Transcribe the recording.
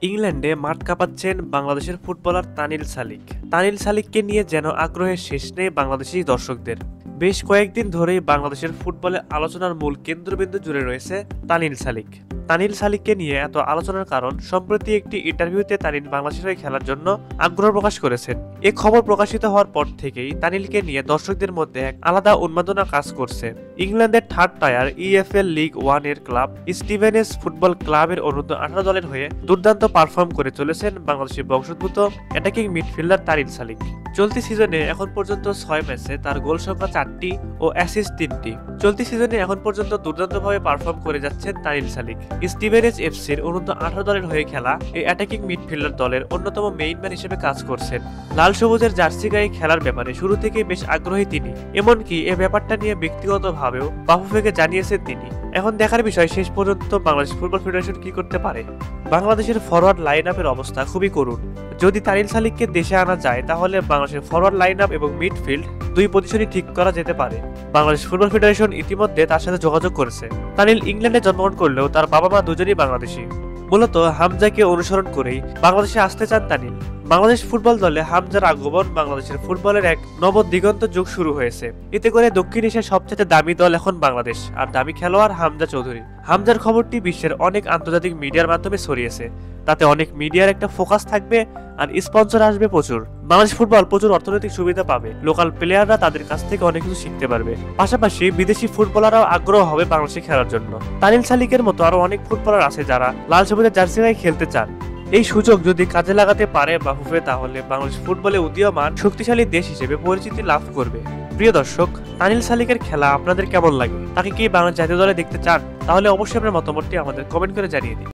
ইংল্যান্ডে মাঠ কাঁপাচ্ছেন বাংলাদেশের ফুটবলার তানিল সালিক। তানিল সালিককে নিয়ে যেন আগ্রহের শেষ নেই বাংলাদেশি দর্শকদের। বেশ কয়েকদিন ধরেই বাংলাদেশের ফুটবলে আলোচনার মূল কেন্দ্রবিন্দু জুড়ে রয়েছে তানিল সালিক। তানিল সালিককে নিয়ে এত আলোচনার কারণ, সম্প্রতি একটি ইন্টারভিউতে তানিল বাংলাদেশের হয়ে খেলার জন্য আগ্রহ প্রকাশ করেছেন। এ খবর প্রকাশিত হওয়ার পর থেকেই তানিলকে নিয়ে দর্শকদের মধ্যে এক আলাদা উন্মাদনা কাজ করছে। ইংল্যান্ডের থার্ড টায়ার ইএফএল লিগ 1 এর ক্লাব স্টিভেনস ফুটবল ক্লাবের অনূর্ধ্ব-18 দলের হয়ে দুর্দান্ত পারফর্ম করে চলেছেন বাংলাদেশি বংশোদ্ভূত অ্যাটাকিং মিডফিল্ডার তানিল সালিক। চলতি সিজনে এখন পর্যন্ত 6 ম্যাচে তার গোল সংখ্যা 4টি ও অ্যাসিস্ট 3টি। চলতি সিজনে এখন পর্যন্ত দুর্দান্তভাবে পারফর্ম করে যাচ্ছেন তানিল সালিক। স্টিভেনস এফসির অনূর্ধ্ব-18 দলের হয়ে খেলা এই অ্যাটাকিং মিডফিল্ডার দলের অন্যতম মেইন ম্যান হিসেবে কাজ করছেন। লাল সবুজের জার্সি গায়ে খেলার ব্যাপারে শুরু থেকেই বেশ আগ্রহী তিনি। এমনকি এ ব্যাপারটা নিয়ে ব্যক্তিগতভাবেও বাফুফেকে জানিয়েছেন তিনি। এখন দেখার বিষয় শেষ পর্যন্ত বাংলাদেশ ফুটবল ফেডারেশন কি করতে পারে। বাংলাদেশের ফরওয়ার্ড লাইন আপের অবস্থা খুবই করুণ। যদি তানিল সালিককে দেশে আনা যায় তাহলে বাংলাদেশের ফরওয়ার্ড লাইন আপ এবং মিডফিল্ড দুই পজিশনই ঠিক করা যেতে পারে। বাংলাদেশ ফুটবল ফেডারেশন ইতিমধ্যে তার সাথে যোগাযোগ করেছে। তানিল ইংল্যান্ডে জন্মগ্রহণ করলেও তার বাবা মা দুজনই বাংলাদেশি। মূলত হামজাকে অনুসরণ করেই বাংলাদেশে আসতে চান তানিল। বাংলাদেশ ফুটবল দলে হামজার আগমন বাংলাদেশের ফুটবলের এক নবদিগন্ত যুগ শুরু হয়েছে। এতে করে দক্ষিণ এশিয়ার সবচেয়ে দামি দল এখন বাংলাদেশ, আর দামি খেলোয়াড় হামজা চৌধুরী। হামজার খবরটি বিশ্বের অনেক আন্তর্জাতিক মিডিয়ার মাধ্যমে ছড়িয়েছে। তাতে অনেক মিডিয়ার একটা ফোকাস থাকবে আর স্পন্সর আসবে প্রচুর। বাংলাদেশ ফুটবল প্রচুর অর্থনৈতিক সুবিধা পাবে, লোকাল প্লেয়াররা তাদের কাছ থেকে অনেক কিছু শিখতে পারবে। পাশাপাশি বিদেশি ফুটবলাররাও আগ্রহ হবে বাংলাদেশে খেলার জন্য। তানিল সালিকের মতো আরো অনেক ফুটবলার আছে যারা লাল সবুজের জার্সি গায়ে খেলতে চান। এই সুযোগ যদি কাজে লাগাতে পারে বাফুফে, তাহলে বাংলাদেশ ফুটবলে উদীয়মান শক্তিশালী দেশ হিসেবে পরিচিতি লাভ করবে। প্রিয় দর্শক, তানিল সালিকের খেলা আপনাদের কেমন লাগে? তাকে কি বাংলাদেশ জাতীয় দলে দেখতে চান? তাহলে অবশ্যই আপনার মতামতটি আমাদের কমেন্ট করে জানিয়ে দিন।